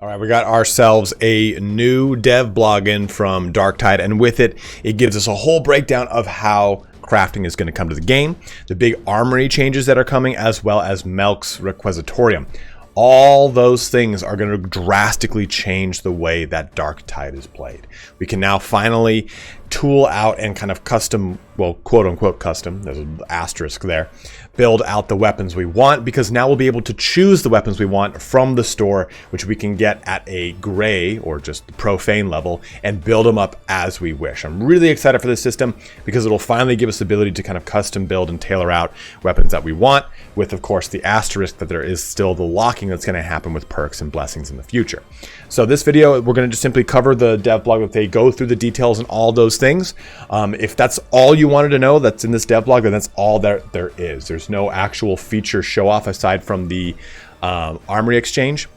All right, we got ourselves a new dev blog in from Darktide, and with it, it gives us a whole breakdown of how crafting is going to come to the game, the big Armory changes that are coming, as well as Melk's Requisitorium. All those things are going to drastically change the way that Darktide is played. We can now finally tool out and kind of custom, well, quote unquote custom, there's an asterisk there, build out the weapons we want, because now we'll be able to choose the weapons we want from the store, which we can get at a gray or just the profane level and build them up as we wish. I'm really excited for this system because it'll finally give us the ability to kind of custom build and tailor out weapons that we want, with of course the asterisk that there is still the locking that's going to happen with perks and blessings in the future. So this video, we're going to just simply cover the dev blog, that they go through the details and all those things. If that's all you wanted to know that's in this dev blog, then that's all there is. There's no actual feature show off aside from the Armoury Exchange.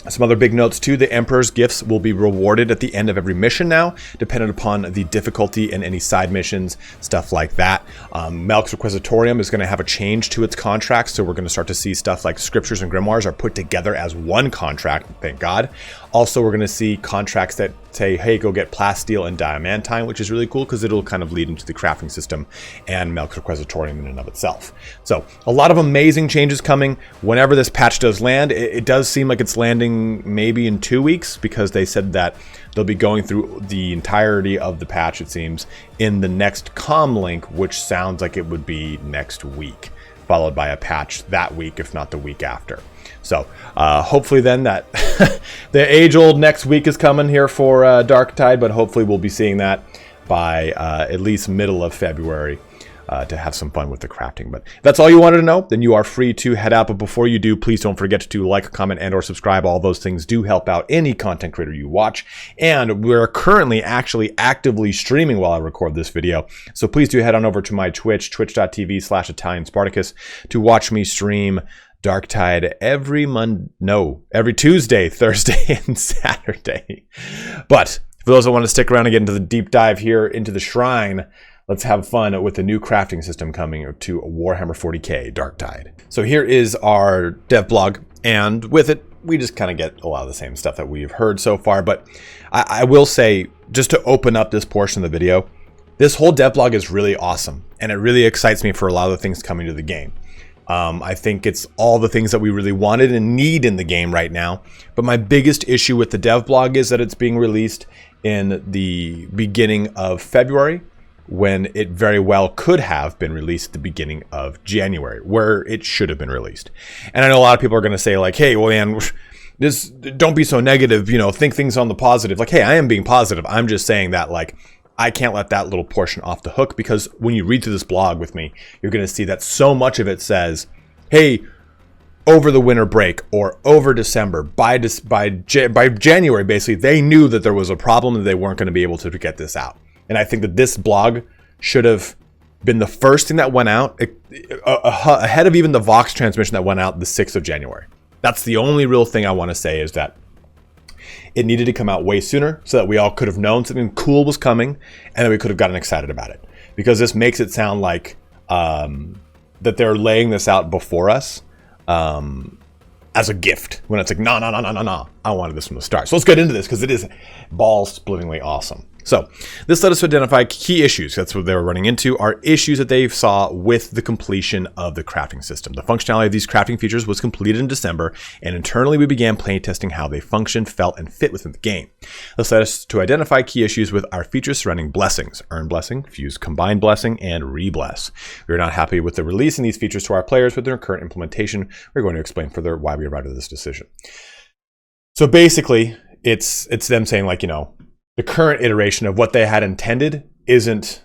Some other big notes too: the Emperor's gifts will be rewarded at the end of every mission now, dependent upon the difficulty and any side missions, stuff like that. Melk's Requisitorium is going to have a change to its contracts, so we're going to start to see stuff like scriptures and grimoires are put together as one contract, thank God. Also, we're going to see contracts that say, hey, go get plasteel and diamantine, which is really cool because it'll kind of lead into the crafting system and Melk's Requisitorium in and of itself. So a lot of amazing changes coming. Whenever this patch does land, it does seem like it's landing maybe in 2 weeks, because they said that they'll be going through the entirety of the patch, it seems, in the next comm link, which sounds like it would be next week, followed by a patch that week, if not the week after. So hopefully then that the age-old next week is coming here for Darktide, but hopefully we'll be seeing that by at least middle of February to have some fun with the crafting. But if that's all you wanted to know, then you are free to head out. But before you do, please don't forget to like, comment, and or subscribe. All those things do help out any content creator you watch. And we're currently actually actively streaming while I record this video. So please do head on over to my Twitch, twitch.tv/ItalianSpartacus, to watch me stream Darktide every Tuesday, Thursday, and Saturday. But for those that want to stick around and get into the deep dive here into the shrine, let's have fun with the new crafting system coming to Warhammer 40k Darktide. So here is our dev blog, and with it, we just kind of get a lot of the same stuff that we've heard so far. But I will say, just to open up this portion of the video, this whole dev blog is really awesome, and it really excites me for a lot of the things coming to the game. I think it's all the things that we really wanted and need in the game right now. But my biggest issue with the dev blog is that it's being released in the beginning of February, when it very well could have been released at the beginning of January, where it should have been released. And I know a lot of people are going to say, like, hey, well, man, don't be so negative, you know, think things on the positive. Like, hey, I am being positive. I'm just saying that, like, I can't let that little portion off the hook, because when you read through this blog with me, you're going to see that so much of it says, hey, over the winter break or over December, by January, basically, they knew that there was a problem and they weren't going to be able to get this out. And I think that this blog should have been the first thing that went out, ahead of even the Vox transmission that went out the 6th of January. That's the only real thing I want to say, is that it needed to come out way sooner so that we all could have known something cool was coming, and then we could have gotten excited about it. Because this makes it sound like that they're laying this out before us as a gift, when it's like, no, I wanted this from the start. So let's get into this, because it is ball-splittingly awesome. So this led us to identify key issues. That's what they were running into, are issues that they saw with the completion of the crafting system. The functionality of these crafting features was completed in December, and internally we began playtesting how they function, felt, and fit within the game. This led us to identify key issues with our features surrounding blessings: earn blessing, fuse combined blessing, and rebless. We are not happy with the releasing these features to our players with their current implementation. We're going to explain further why we arrived at this decision. So basically, it's them saying, like, you know, the current iteration of what they had intended isn't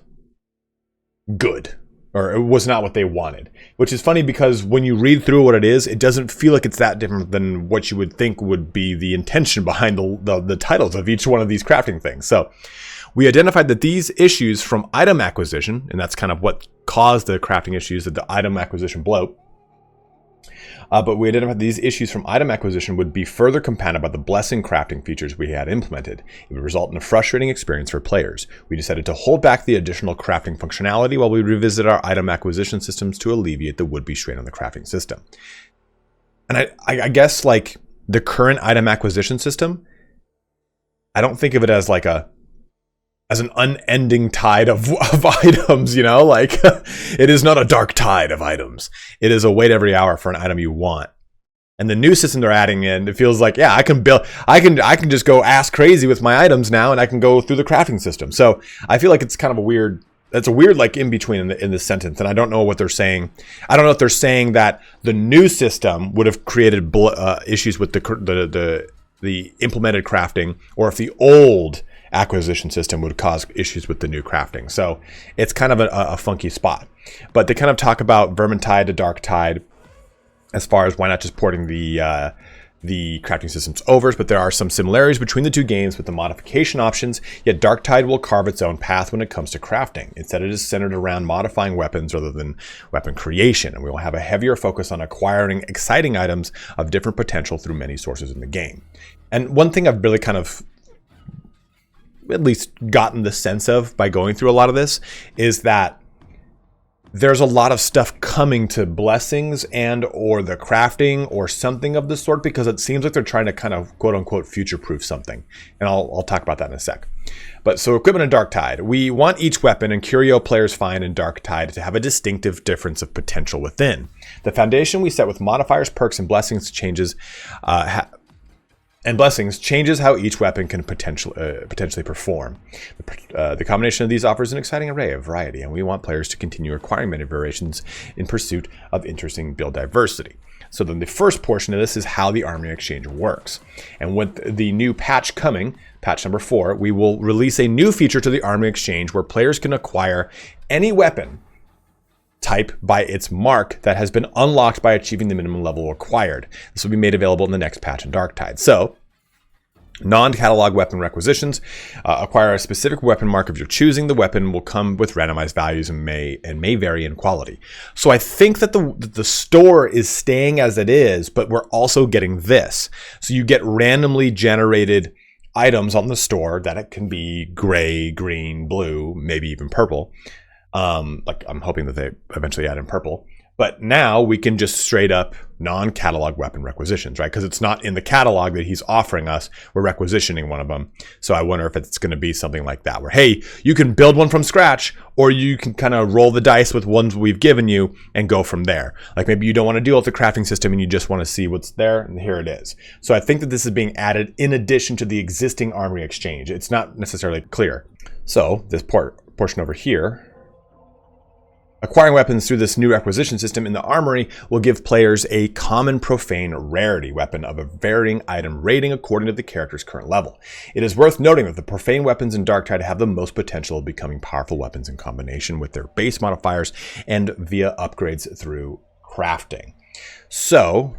good, or it was not what they wanted. Which is funny, because when you read through what it is, it doesn't feel like it's that different than what you would think would be the intention behind the titles of each one of these crafting things. So we identified that these issues from item acquisition, and that's kind of what caused the crafting issues, the item acquisition bloat. But we identified these issues from item acquisition would be further compounded by the blessing crafting features we had implemented. It would result in a frustrating experience for players. We decided to hold back the additional crafting functionality while we revisit our item acquisition systems to alleviate the would-be strain on the crafting system. And I guess, like, the current item acquisition system, I don't think of it as like as an unending tide of items, you know, like it is not a dark tide of items. It is a wait every hour for an item you want. And the new system they're adding in, it feels like, yeah, I can just go ass crazy with my items now, and I can go through the crafting system. So I feel like it's kind of a weird like in between in this sentence, and I don't know what they're saying. I don't know if they're saying that the new system would have created issues with the implemented crafting, or if the old acquisition system would cause issues with the new crafting. So it's kind of a funky spot. But they kind of talk about Vermintide to Darktide as far as why not just porting the crafting systems over, but there are some similarities between the two games with the modification options, yet Darktide will carve its own path when it comes to crafting. Instead, it is centered around modifying weapons rather than weapon creation, and we will have a heavier focus on acquiring exciting items of different potential through many sources in the game. And one thing I've really kind of at least gotten the sense of by going through a lot of this is that there's a lot of stuff coming to blessings and or the crafting or something of the sort, because it seems like they're trying to kind of quote unquote future-proof something. And I'll talk about that in a sec. But so equipment in Darktide. We want each weapon and curio players find in Darktide to have a distinctive difference of potential within. The foundation we set with modifiers, perks, and blessings changes how each weapon can potentially perform. The combination of these offers an exciting array of variety, and we want players to continue acquiring many variations in pursuit of interesting build diversity. So then the first portion of this is how the Armoury Exchange works. And with the new patch coming, patch number 4, we will release a new feature to the Armoury Exchange where players can acquire any weapon type by its mark that has been unlocked by achieving the minimum level required. This will be made available in the next patch in Darktide. So, non-catalog weapon requisitions. Acquire a specific weapon mark of your choosing. The weapon will come with randomized values and may vary in quality. So I think that the store is staying as it is, but we're also getting this. So you get randomly generated items on the store that it can be gray, green, blue, maybe even purple. Like I'm hoping that they eventually add in purple. But now we can just straight up non-catalog weapon requisitions, right? Because it's not in the catalog that he's offering us. We're requisitioning one of them. So I wonder if it's going to be something like that where, hey, you can build one from scratch, or you can kind of roll the dice with ones we've given you and go from there. Like maybe you don't want to deal with the crafting system and you just want to see what's there, and here it is. So I think that this is being added in addition to the existing Armoury Exchange. It's not necessarily clear. So this portion over here, acquiring weapons through this new acquisition system in the Armory will give players a common profane rarity weapon of a varying item rating according to the character's current level. It is worth noting that the profane weapons in Darktide have the most potential of becoming powerful weapons in combination with their base modifiers and via upgrades through crafting. So,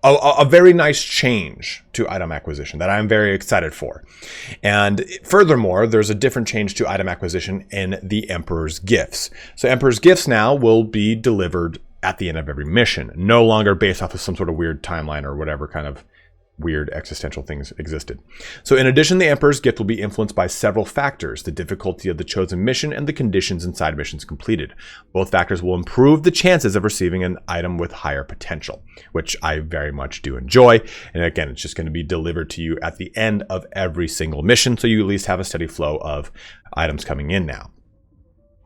a very nice change to item acquisition that I'm very excited for. And furthermore, there's a different change to item acquisition in the Emperor's Gifts. So Emperor's Gifts now will be delivered at the end of every mission, no longer based off of some sort of weird timeline or whatever kind of weird existential things existed. So in addition, the Emperor's Gift will be influenced by several factors: the difficulty of the chosen mission and the conditions and side missions completed. Both factors will improve the chances of receiving an item with higher potential, which I very much do enjoy. And again, it's just going to be delivered to you at the end of every single mission, so you at least have a steady flow of items coming in now.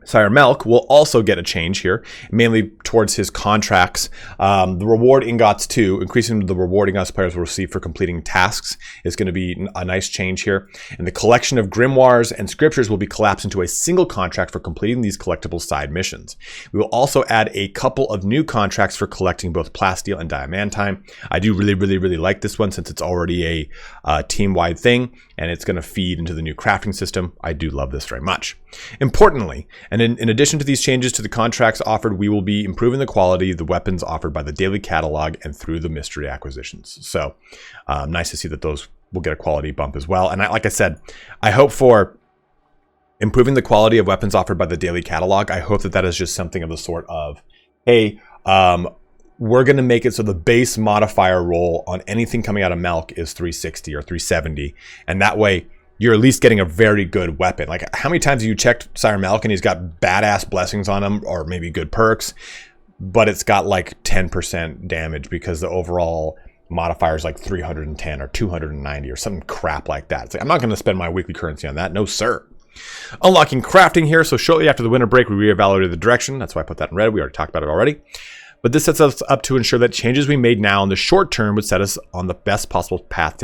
Sire Melk will also get a change here, mainly towards his contracts. The reward ingots too, increasing the reward ingots players will receive for completing tasks, is going to be a nice change here. And the collection of grimoires and scriptures will be collapsed into a single contract for completing these collectible side missions. We will also add a couple of new contracts for collecting both plasteel and diamantine. I do really like this one since it's already a team-wide thing, and it's going to feed into the new crafting system. I do love this very much. Importantly, and in addition to these changes to the contracts offered, we will be improving the quality of the weapons offered by the daily catalog and through the mystery acquisitions. So nice to see that those will get a quality bump as well. And like I said, I hope for improving the quality of weapons offered by the daily catalog. I hope that that is just something of the sort of, hey, we're going to make it so the base modifier roll on anything coming out of Melk is 360 or 370. And that way, you're at least getting a very good weapon. Like, how many times have you checked Sire Melk and he's got badass blessings on him, or maybe good perks, but it's got like 10% damage because the overall modifiers like 310 or 290 or some crap like that. It's like, I'm not going to spend my weekly currency on that. No, sir. Unlocking crafting here. So shortly after the winter break, we reevaluated the direction. That's why I put that in red. We already talked about it already. But this sets us up to ensure that changes we made now in the short term would set us on the best possible path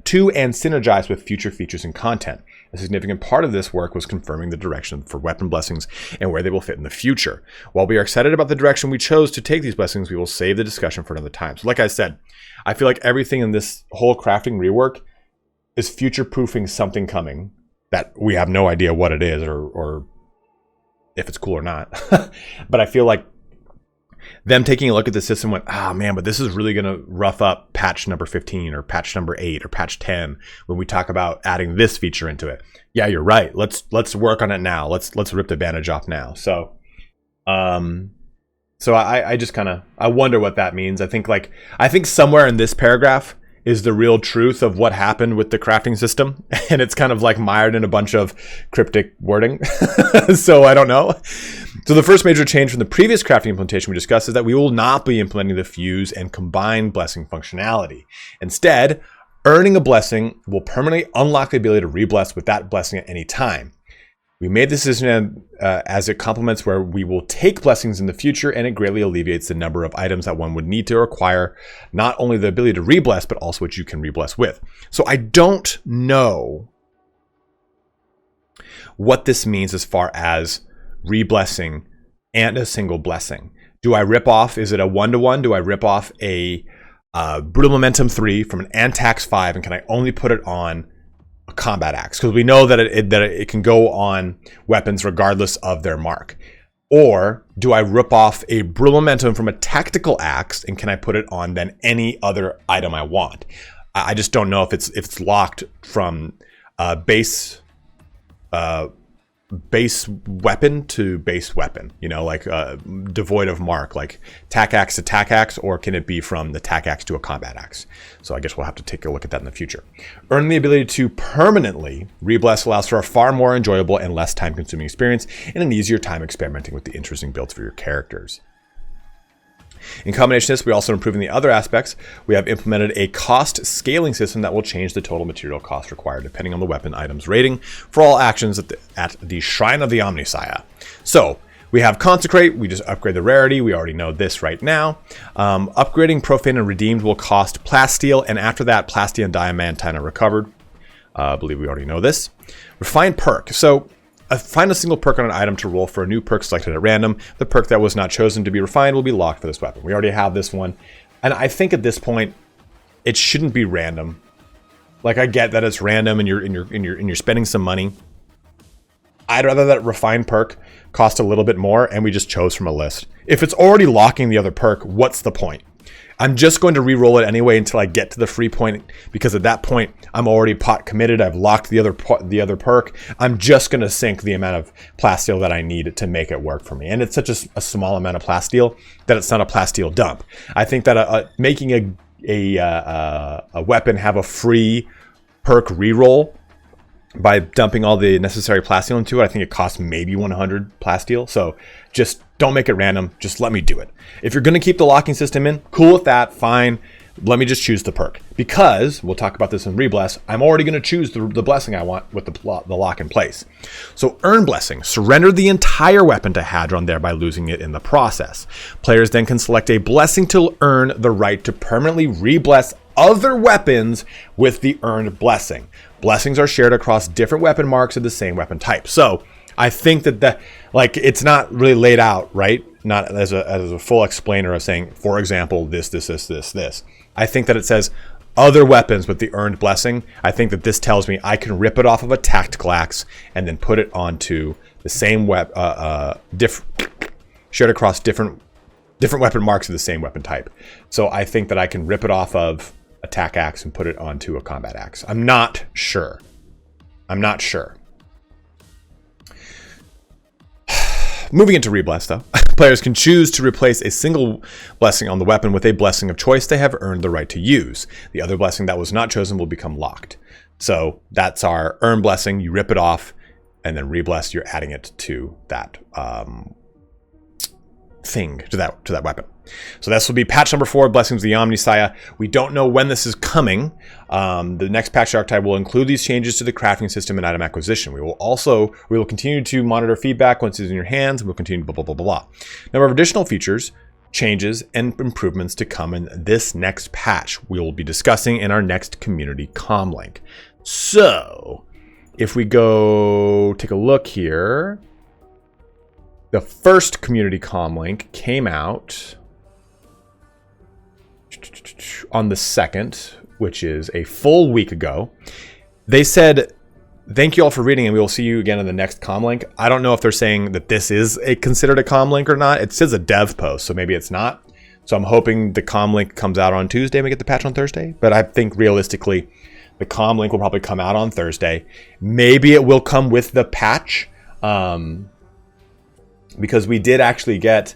to and synergize with future features and content. A significant part of this work was confirming the direction for weapon blessings and where they will fit in the future. While we are excited about the direction we chose to take these blessings, we will save the discussion for another time. So like I said, I feel like everything in this whole crafting rework is future-proofing something coming that we have no idea what it is or if it's cool or not. But I feel like them taking a look at the system went, ah, man, but this is really going to rough up patch number 15 or patch number 8 or patch 10 when we talk about adding this feature into it. Yeah, you're right. Let's work on it now. Let's rip the bandage off now. So, I just kind of, I wonder what that means. I think somewhere in this paragraph is the real truth of what happened with the crafting system. And it's kind of like mired in a bunch of cryptic wording. So I don't know. So the first major change from the previous crafting implementation we discussed is that we will not be implementing the fuse and combine blessing functionality. Instead, earning a blessing will permanently unlock the ability to re-bless with that blessing at any time. We made this decision as it complements where we will take blessings in the future, and it greatly alleviates the number of items that one would need to acquire, not only the ability to re-bless, but also what you can re-bless with. So I don't know what this means as far as re-blessing and a single blessing. Do I rip off, is it a 1-to-1? Do I rip off a Brutal Momentum 3 from an Antax 5, and can I only put it on a combat axe? Because we know that it can go on weapons regardless of their mark. Or do I rip off a Brutal Momentum from a tactical axe, and can I put it on then any other item I want? I just don't know if it's locked from base weapon to base weapon, like devoid of mark, like tack axe to tack axe, or can it be from the tack axe to a combat axe? So I guess we'll have to take a look at that in the future. Earning the ability to permanently re-bless allows for a far more enjoyable and less time-consuming experience and an easier time experimenting with the interesting builds for your characters. In combination with this, we also improving the other aspects. We have implemented a cost scaling system that will change the total material cost required depending on the weapon item's rating for all actions at the Shrine of the Omnisire. So we have Consecrate. We just upgrade the rarity. We already know this right now. Upgrading Profane and Redeemed will cost Plasteel, and after that, Plasteel and Diamantine are recovered. I believe we already know this. Refined Perk. So find a single perk on an item to roll for a new perk selected at random. The perk that was not chosen to be refined will be locked for this weapon. We already have this one. And I think at this point, it shouldn't be random. Like, I get that it's random and you're spending some money. I'd rather that refined perk cost a little bit more and we just chose from a list. If it's already locking the other perk, what's the point? I'm just going to re-roll it anyway until I get to the free point, because at that point I'm already pot committed. I've locked the other perk. I'm just going to sink the amount of plasteel that I need to make it work for me. And it's such a small amount of plasteel that it's not a plasteel dump. I think that making a weapon have a free perk re-roll by dumping all the necessary plasteel into it, I think it costs maybe 100 plasteel. So just don't make it random. Just let me do it. If you're going to keep the locking system in, cool with that, fine. Let me just choose the perk. Because, we'll talk about this in Rebless, I'm already going to choose the blessing I want with the lock in place. So earn blessing. Surrender the entire weapon to Hadron, thereby losing it in the process. Players then can select a blessing to earn the right to permanently re-bless other weapons with the earned blessing. Blessings are shared across different weapon marks of the same weapon type. So I think that it's not really laid out, right? Not as a full explainer of saying, for example, this. I think that it says other weapons with the earned blessing. I think that this tells me I can rip it off of a tactical axe and then put it onto the same shared across different weapon marks of the same weapon type. So I think that I can rip it off of a tack axe and put it onto a combat axe. I'm not sure. Moving into Rebless, though, players can choose to replace a single blessing on the weapon with a blessing of choice they have earned the right to use. The other blessing that was not chosen will become locked. So that's our earn blessing. You rip it off, and then Rebless, you're adding it to that thing, to that weapon. So this will be patch number 4, Blessings of the Omnissiah. We don't know when this is coming. The next patch, Darktide, will include these changes to the crafting system and item acquisition. We will continue to monitor feedback once it's in your hands, and we'll continue blah, blah, blah, blah, blah. Number of additional features, changes, and improvements to come in this next patch we will be discussing in our next community comm link. So if we go take a look here, the first community comm link came out on the 2nd, which is a full week ago. They said, thank you all for reading, and we will see you again in the next comm link. I don't know if they're saying that this is considered a comm link or not. It says a dev post, so maybe it's not. So I'm hoping the comm link comes out on Tuesday and we get the patch on Thursday. But I think realistically, the comm link will probably come out on Thursday. Maybe it will come with the patch, because we did actually get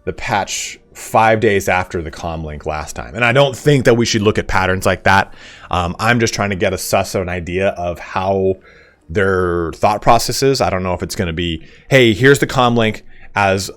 the patch 5 days after the comm link last time. And I don't think that we should look at patterns like that. I'm just trying to get a suss of an idea of how their thought process is. I don't know if it's going to be, hey, here's the comm link as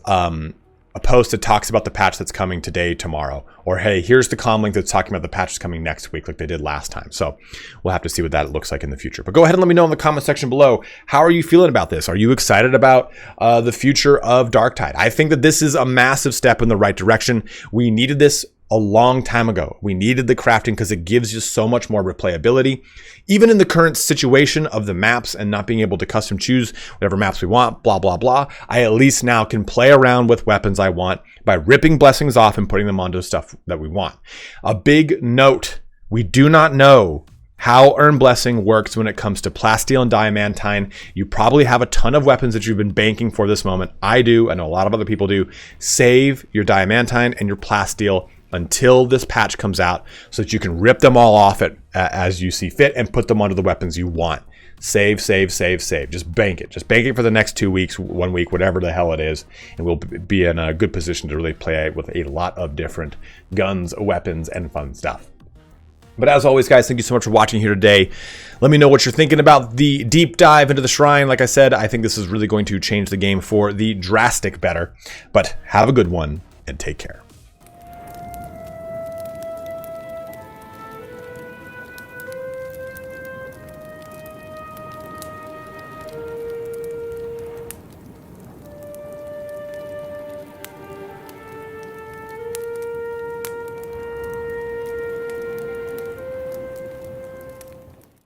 a post that talks about the patch that's coming today, tomorrow. Or, hey, here's the comm link that's talking about the patch that's coming next week, like they did last time. So we'll have to see what that looks like in the future. But go ahead and let me know in the comment section below. How are you feeling about this? Are you excited about the future of Darktide? I think that this is a massive step in the right direction. We needed this a long time ago. We needed the crafting because it gives you so much more replayability. Even in the current situation of the maps and not being able to custom choose whatever maps we want, blah, blah, blah, I at least now can play around with weapons I want by ripping blessings off and putting them onto stuff that we want. A big note, we do not know how Earn Blessing works when it comes to plasteel and diamantine. You probably have a ton of weapons that you've been banking for this moment. I do. I know a lot of other people do. Save your diamantine and your plasteel until this patch comes out so that you can rip them all off as you see fit and put them onto the weapons you want. Save, save, save, save. Just bank it. Just bank it for the next 2 weeks, 1 week, whatever the hell it is. And we'll be in a good position to really play with a lot of different guns, weapons, and fun stuff. But as always, guys, thank you so much for watching here today. Let me know what you're thinking about the deep dive into the Shrine. Like I said, I think this is really going to change the game for the drastic better. But have a good one and take care.